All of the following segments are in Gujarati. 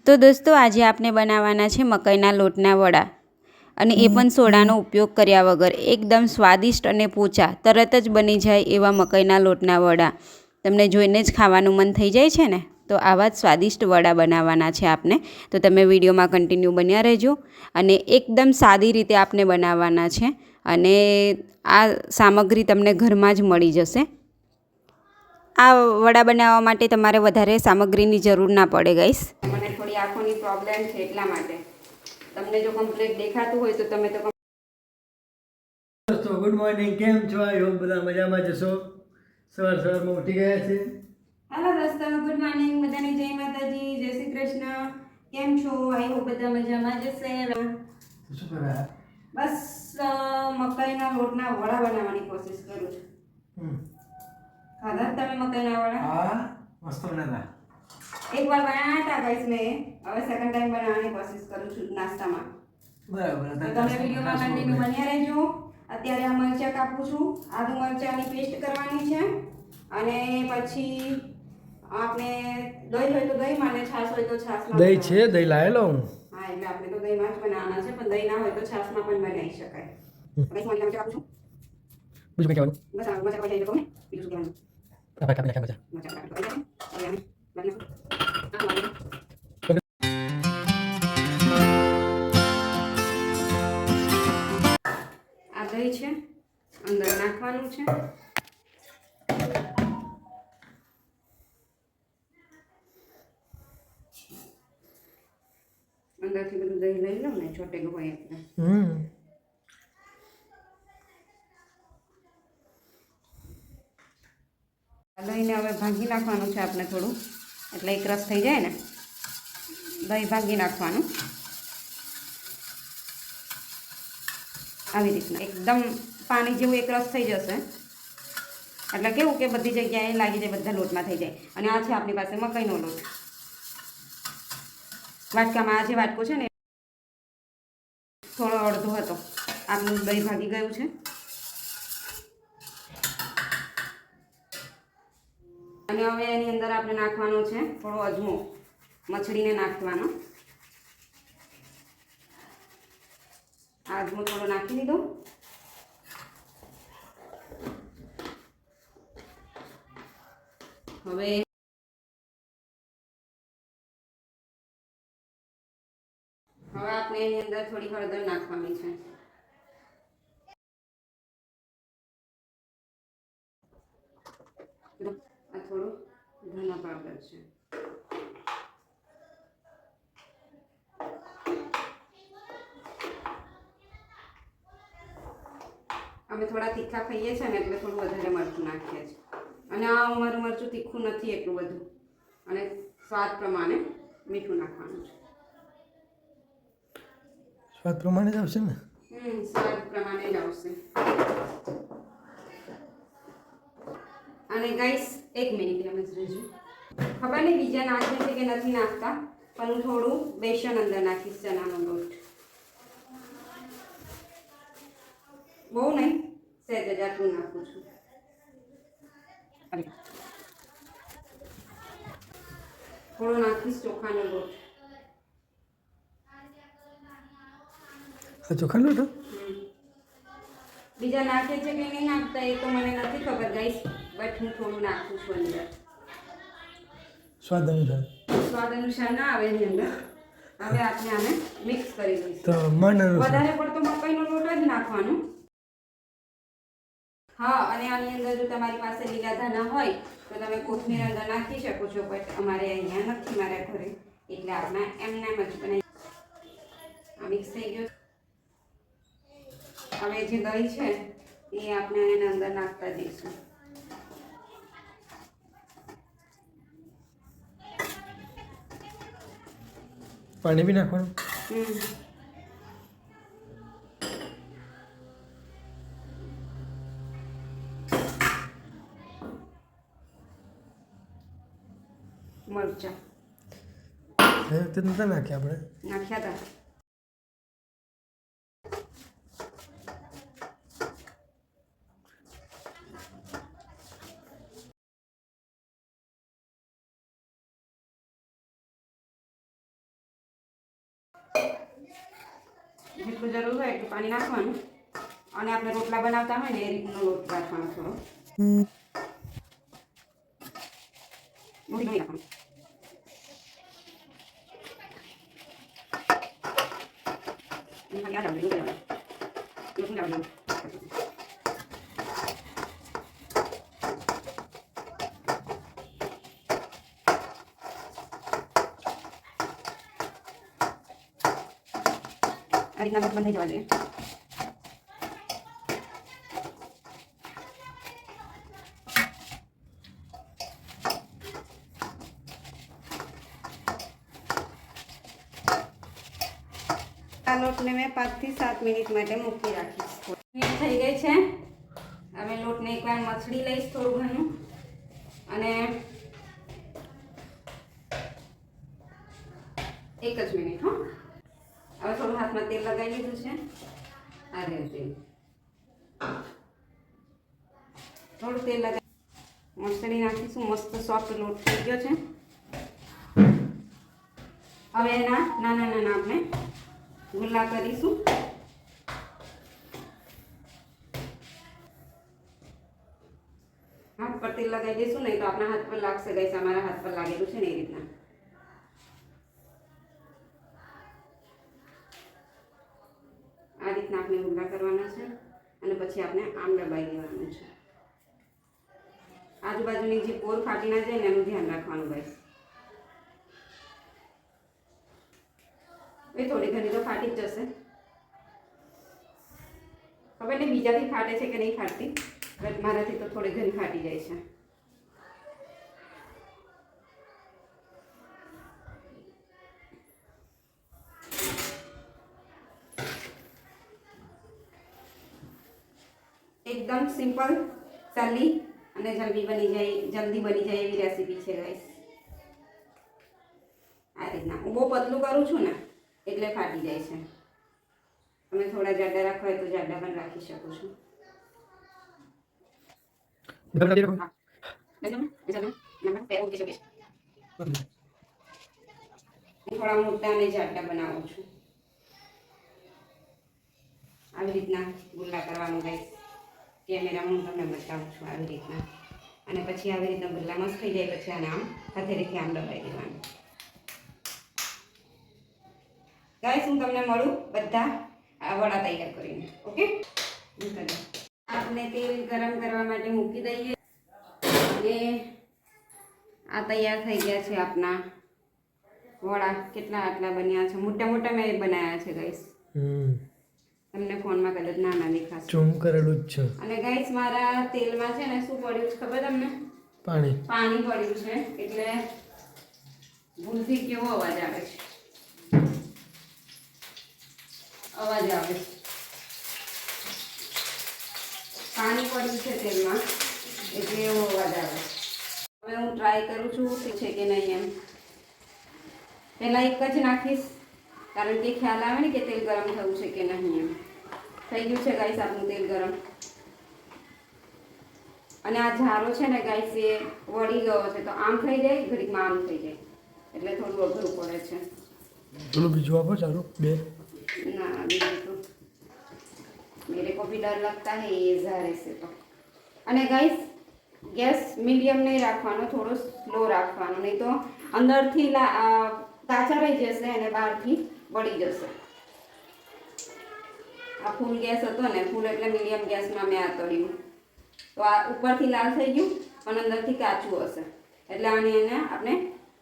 તો દોસ્તો આજે આપણે બનાવવાના છે મકાઈના લોટના વડા અને એ પણ સોડાનો ઉપયોગ કર્યા વગર એકદમ સ્વાદિષ્ટ અને પોચા તરત જ બની જાય એવા મકાઈના લોટના વડા તમને જોઈને જ ખાવાનું મન થઈ જાય છે ને। તો આવા જ સ્વાદિષ્ટ વડા બનાવવાના છે આપને, તો તમે વિડીયોમાં કન્ટિન્યુ બન્યા રહેજો અને એકદમ સાદી રીતે આપને બનાવવાના છે અને આ સામગ્રી તમને ઘરમાં જ મળી જશે। આ વડા બનાવવા માટે તમારે વધારે સામગ્રીની જરૂર ના પડે ગાઈસ। મને થોડી આંખોની પ્રોબ્લેમ છે એટલા માટે તમને જો કમ્પ્લીટ દેખાતું હોય તો તમે તો દોસ્તો ગુડ મોર્નિંગ, કેમ છો? આઈ હોપ બધા મજામાં જશો। સવારમાં ઉઠી ગયા છે। હેલો દોસ્તો, ગુડ મોર્નિંગ, બધાને જય માતાજી, જય શ્રી કૃષ્ણ। કેમ છો? આઈ હોપ બધા મજામાં જશે। શું કરે? બસ મકાઈના લોટના વડા બનાવવાની કોશિશ કરું છું। ખાધા તમે મકાઈના વડા? હા, મસ્ત બનેલા। એક વાર બનાવ્યા હતા ગાઈસ મેં, હવે સેકન્ડ ટાઈમ બનાવવાની કોશિશ કરું છું નાસ્તામાં। બરાબર, તો તમે વિડીયોમાં કન્ટિન્યુ બન્યા રહેજો। અત્યારે આ મરચાં કાપું છું, આદુ મરચાંની પેસ્ટ કરવાની છે અને પછી આપણે દહીં હોય તો દહીંમાં અને છાશ હોય તો છાશમાં। દહીં છે, દહીં લાયેલો હું। હા, એટલે આપણે તો દહીંમાં જ બનાવવાના છે, પણ દહીં ના હોય તો છાશમાં પણ બનાવી શકાય। હવે હું મરચાં કાપું છું। બીજું કંઈ કહેવાનું? બસ આ મરચાં કાપી લઈ ને બીજું શું કહેવાનું? કાપી નાખ્યા મરચાં। મરચાં કાપી લઈ હવે આને બનાવું। આ દહીં છે, અંદર નાખવાનું છે। અંદરથી બધું દહીં લઈ લઉં ને, ચોટેલું હોય એટલે દહીંને હવે ભાંગી નાખવાનું છે આપણે થોડું, એટલે એક રસ થઈ જાય ને, દહીં ભાંગી નાખવાનું આવી રીતના એકદમ પાણી જેવું એક રસ થઈ જશે, એટલે કેવું કે બધી જગ્યાએ લાગી જાય, બધા લોટમાં થઈ જાય। અને આ છે આપણી પાસે મકાઈનો લોટ, વાટકામાં આ જે વાટકો છે ને થોડો અડધો હતો, આટલું દહીં ભાગી ગયું છે। અને હવે એની અંદર આપણે નાખવાનો છે થોડો અજમો, મચડીને નાખવાનો। આ અજમો થોડો નાખી દીધો। હવે આપણે એની અંદર થોડી હળદર નાખવાની છે। આ થોડું ધના પાવડર છે। અમે થોડા તીખા ખાઈએ છીએ ને એટલે થોડું વધારે મરચું નાખીએ છીએ, અને આ અમારું મરચું તીખું નથી એટલું બધું, અને સ્વાદ પ્રમાણે મીઠું નાખવાનું છે। સ્વાદ પ્રમાણે જ આવશે ને? સ્વાદ પ્રમાણે જ આવશે। અને ગાઈસ એક મિનિટ એમ જ રહેજો, ખબર નહીં બીજા નાખે છે કે નથી નાખતા, પણ હું થોડું બેસન અંદર નાખીશ, ચણાનો લોટ, બહુ નહીં, સહેજ જ આટલું નાખું છું। થોડો નાખીશ ચોખાનો લોટ। ચોખાનો લોટ? બીજા નાખે છે કે નહીં નાખતા એ તો મને નથી ખબર ગાઈસ, બટ હું થોડું નાખું છું અંદર, સ્વાદ અનુસાર। સ્વાદ અનુસાર ના આવે એની અંદર। હવે આપણે આને મિક્સ કરી દઈશું। તો મન અનુસાર વધારે પડતો મકાઈનો લોટ જ નાખવાનો। હા, અને આની અંદર જો તમારી પાસે લીલા ધાણા હોય તો તમે કોથમીર અંદર નાખી શકો છો, બટ અમારે અહીંયા નથી મારા ઘરે, એટલે આપણે એમને એમ જ બનાવી। આ મિક્સ થઈ ગયું। હવે જે દહીં છે એ આપણે એના અંદર નાખતા જઈશું। પાણી બી નાખવાનું? મરચાં તે નતા નાખ્યા આપણે? નાખ્યા હતા। જેટલું જરૂર હોય એટલું પાણી નાખવાનું અને આપણે રોટલા બનાવતા હોય ને એ રીતનો લોટ રાખવાનો થોડો મૂકી નાખવાનું. આ રીતના લોટ બંધાઈ જવા જોઈએ. આ લોટને મેં 5 થી 7 મિનિટ માટે મૂકી રાખીશ. મિનિટ થઈ ગઈ છે. હવે લોટને એકવાર મસળી લઈશ થોડું ઘણું અને 1 જ મિનિટ. હો, હવે થોડું હાથમાં તેલ લગાવી લીધું છે. આ રીતે થોડું તેલ લગાવી મસળી નાખીશું. મસ્ત સોફ્ટ લોટ થઈ ગયો છે. હવે એના નાના નાના આપણે ગુલ્લા કરીશું. હાથ પર તેલ લગાવી દઈશું, નહીં તો આપણા હાથ પર લાગશે. ગાઈસ, અમારા હાથ પર લાગેલું છે ને એ રીતના. આ રીતના આપણે ગુલ્લા કરવાના છે અને પછી આપણે આમ દબાઈ દેવાનું છે. આજુબાજુની જે પોર ફાટી ના જાય ને એનું ધ્યાન રાખવાનું ગાઈસ. એ થોડી ઘણી તો ફાટી જ જશે. ખબર નહીં બીજાથી ફાટે છે કે નહીં ફાટતી, બટ મારાથી તો થોડી ઘણી ફાટી જાય છે. એકદમ સિમ્પલ, સહેલી અને જલ્દી બની જાય એવી રેસીપી છે ગાઈસ. આ રીતના હું બહુ પતલું કરું છું ને એટલે ફાટી જાય છે. તમે થોડા જાડા રાખવા હોય તો જાડા પણ રાખી શકો છો. થોડા મોટા અને જાડા બનાવું છું. આવી રીતના ગુલ્લા કરવાનું ગાઈસ. કેમેરામાં હું તમને બતાવું છું આવી રીતના. અને પછી આવી રીતના ગુલ્લા મસ્ત થઈ જાય પછી આને આમ હથેળીથી આમ દબાવી દેવાનું. ગાઈસ, હું તમને મળું બધા વડા તૈયાર કરીને. ઓકે, આપણે તેલ ગરમ કરવા માટે મૂકી દઈએ અને આ તૈયાર થઈ ગયા છે આપણા વડા. કેટલા આટલા બન્યા છે. મોટા મોટા મેં બનાવ્યા છે ગાઈસ. તમને ફોનમાં કદાચ નાના દેખાશે. ઝૂમ કરેલું જ છે. અને ગાઈસ, મારા તેલમાં છે ને શું પડ્યું છે ખબર તમને? પાણી પડ્યું છે. એટલે ભૂલથી કેવો અવાજ આવે છે. પાણી પડ્યું છે તેલમાં એટલે એવો અવાજ આવે. હવે હું ટ્રાય કરું છું છે કે નહીં એમ. પહેલાં એક જ નાખીશ કારણ કે ખ્યાલ આવે ને કે તેલ ગરમ થયું છે કે નહીં એમ. થઈ ગયું છે ગાઈસ આપણું તેલ ગરમ. અને આ ઝારો છે ને ગાઈસ એ વળી ગયો છે તો આમ થઈ જાય, ઘડીકમાં આમ થઈ જાય એટલે થોડું અઘરું પડે છે. પેલું બીજું આપો ચાલુ બે. ના, બીજું તો मेरे को भी डर लगता है ये ज़ारे से तो. અને ગાઈસ, ગેસ મીડિયમ નહીં રાખવાનો, થોડો સ્લો રાખવાનો, નહીં તો અંદરથી કાચા રહી જશે અને બહારથી બળી જશે. આ ફૂલ ગેસ હતો ને, ફૂલ એટલે મીડિયમ ગેસમાં મેં આ તળ્યું તો આ ઉપરથી લાલ થઈ ગયું પણ અંદરથી કાચું હશે. એટલે આને આપણે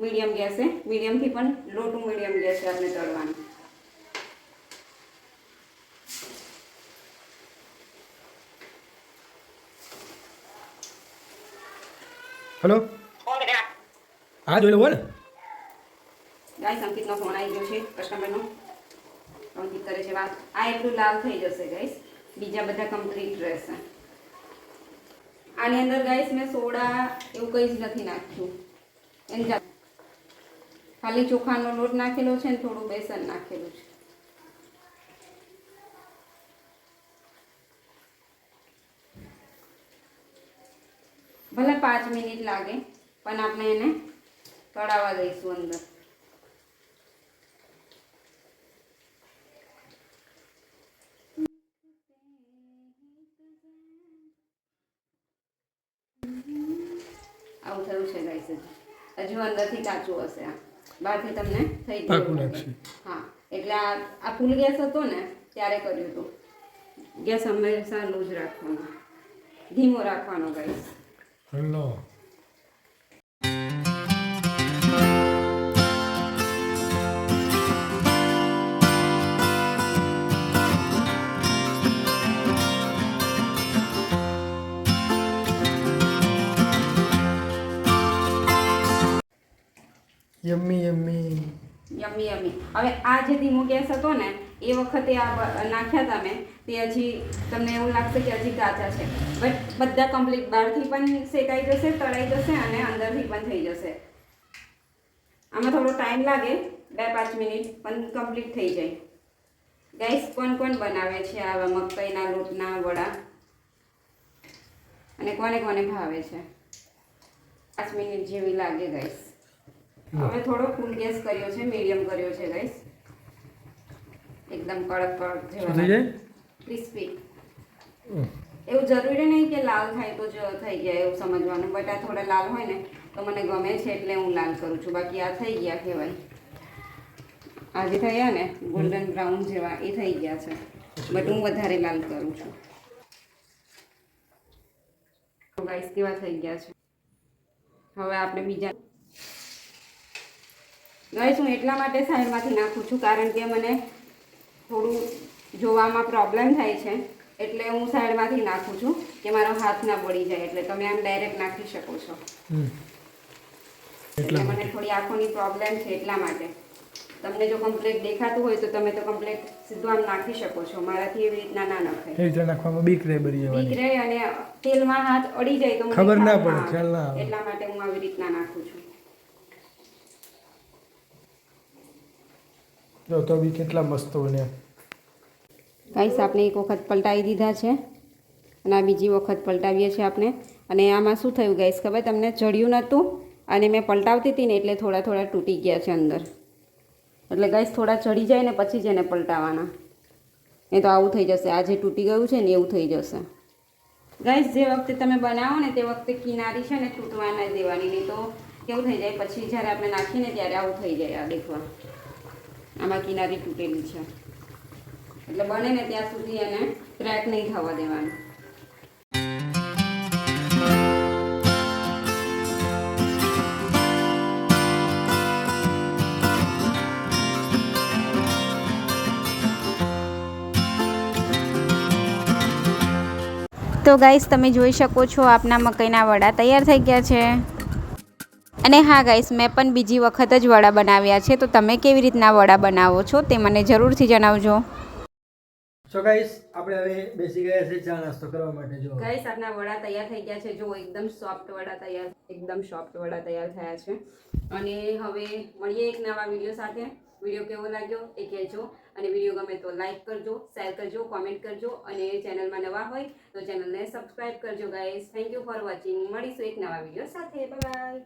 મીડિયમથી પણ લો ટુ મીડિયમ ગેસે આપણે તળવાનું. હેલો, હા જોઈ લો બોલ. ગાઈસ, અંકિતનો ફોન આવી ગયો છે કસ્ટમરનો. અંકિત કરે છે વાત. આ એટલું લાલ થઈ જશે ગાઈસ, બીજા બધા કમ્પ્લીટ રહેશે. આની અંદર ગાઈસ મેં સોડા એવું કંઈ જ નથી નાખ્યું. ખાલી ચોખાનો લોટ નાખેલો છે ને થોડું બેસન નાખેલું છે. ભલે 5 મિનિટ લાગે પણ આપણે એને તળાવવા દઈશું અંદર. હશે હજુ અંદરથી કાચું હશે આ બહારથી તમને થઈ પાકું ગયું લાગશે. હા એટલે આ ફૂલ ગેસ હતો ને ત્યારે કર્યું હતું. ગેસ હંમેશા લૂજ રાખવાનો, ધીમો રાખવાનો ગાઈસ. Hello yummy yummy. યમી યમી. હવે આ જે ધીમો ગેસ હતો ને એ વખતે આ નાખ્યા તમે તે હજી તમને એવું લાગશે કે હજી કાચા છે, બટ બધા કમ્પ્લીટ બહારથી પણ શેકાઈ જશે, તળાઈ જશે અને અંદરથી પણ થઈ જશે. આમાં થોડો ટાઈમ લાગે 2-5 મિનિટ, પણ કમ્પ્લીટ થઈ જાય. ગાઈસ, કોણ કોણ બનાવે છે આવા મકાઈના લોટના વડા અને કોને કોને ભાવે છે? 5 મિનિટ જેવી લાગે ગાઈસ. હવે થોડો ફૂલ ગેસ કર્યો છે, મીડિયમ કર્યો છે ગાઈસ. એકદમ કડક કડક શું થઈ જાય? ક્રિસ્પી. એવું જરૂરી નહીં કે લાલ થાય તો જ થઈ ગયા એવું સમજવાનું, બટ આ થોડા લાલ હોય ને તો મને ગમે છે એટલે હું લાલ કરું છું. બાકી આ થઈ ગયા કહેવાય. આજે થયા ને ગોલ્ડન બ્રાઉન જેવા એ થઈ ગયા છે, બટ હું વધારે લાલ કરું છું. તો ગાઈસ કેવા થઈ ગયા છે. હવે આપણે બીજા ગાઈસ હું એટલા માટે સાઈડમાંથી નાખું છું કારણ કે મને થોડું જોવામાં પ્રોબ્લેમ થાય છે, એટલે હું સાઈડમાંથી નાખું છું કે મારો હાથ ના બળી જાય. એટલે તમે આમ ડાયરેક્ટ નાખી શકો છો. એટલે મને થોડી આંખોની પ્રોબ્લેમ છે એટલા માટે. તમને જો કમ્પ્લીટ દેખાતું હોય તો તમે તો કમ્પ્લીટ સીધું આમ નાખી શકો છો. મારાથી એવી રીતના ના નખાય. એ રીતે નાખવામાં બીક રહે બરી જવાની. બીક રહે અને તેલમાં હાથ અડી જાય તો મને ખબર ના પડે, ખ્યાલ ના આવે. એટલા માટે હું આવી રીતના નાખું છું. જો તો બી કેટલા મસ્ત બન્યા. ગાઈસ આપણે એક વખત પલટાવી દીધા છે અને આ બીજી વખત પલટાવીએ છીએ આપણે. અને આમાં શું થયું ગાઈસ ખબર તમને? ચડ્યું નહોતું અને મેં પલટાવતી હતી ને એટલે થોડા થોડા તૂટી ગયા છે અંદર. એટલે ગાઈસ થોડા ચડી જાય ને પછી જ એને પલટાવવાના, એ તો આવું થઈ જશે. આ જે તૂટી ગયું છે ને એવું થઈ જશે. ગાઈસ જે વખતે તમે બનાવો ને તે વખતે કિનારી છે ને તૂટવા ના દેવાની, નહીં તો કેવું થઈ જાય પછી જ્યારે આપણે નાખીને ત્યારે આવું થઈ જાય. આ દેખવા આમાં કિનારી તૂટેલી છે એટલે બને ને ત્યાં સુધી એને ક્રેક નહીં થવા દેવાનું. તો ગાઈસ તમે જોઈ શકો છો આપના મકાઈના વડા તૈયાર થઈ ગયા છે. અને હા ગાઈસ મેં પણ બીજી વખત જ વડા બનાવ્યા છે, તો તમે કેવી રીતના વડા બનાવો છો તે મને જરૂરથી જણાવજો. સો ગાઈસ આપણે હવે બેસી ગયા છે ચા નાસ્તો કરવા માટે. જો ગાઈસ આપના વડા તૈયાર થઈ ગયા છે. જો એકદમ સોફ્ટ વડા તૈયાર, એકદમ સોફ્ટ વડા તૈયાર થયા છે. અને હવે મળીએ એક નવા વિડીયો સાથે. વિડીયો કેવો લાગ્યો એ કહેજો, અને વિડીયો ગમે તો લાઈક કરજો, શેર કરજો, કોમેન્ટ કરજો, અને ચેનલમાં નવા હોય તો ચેનલને સબસ્ક્રાઈબ કરજો guys. Thank you for watching. મળીશું એક નવા વિડીયો સાથે. Bye bye.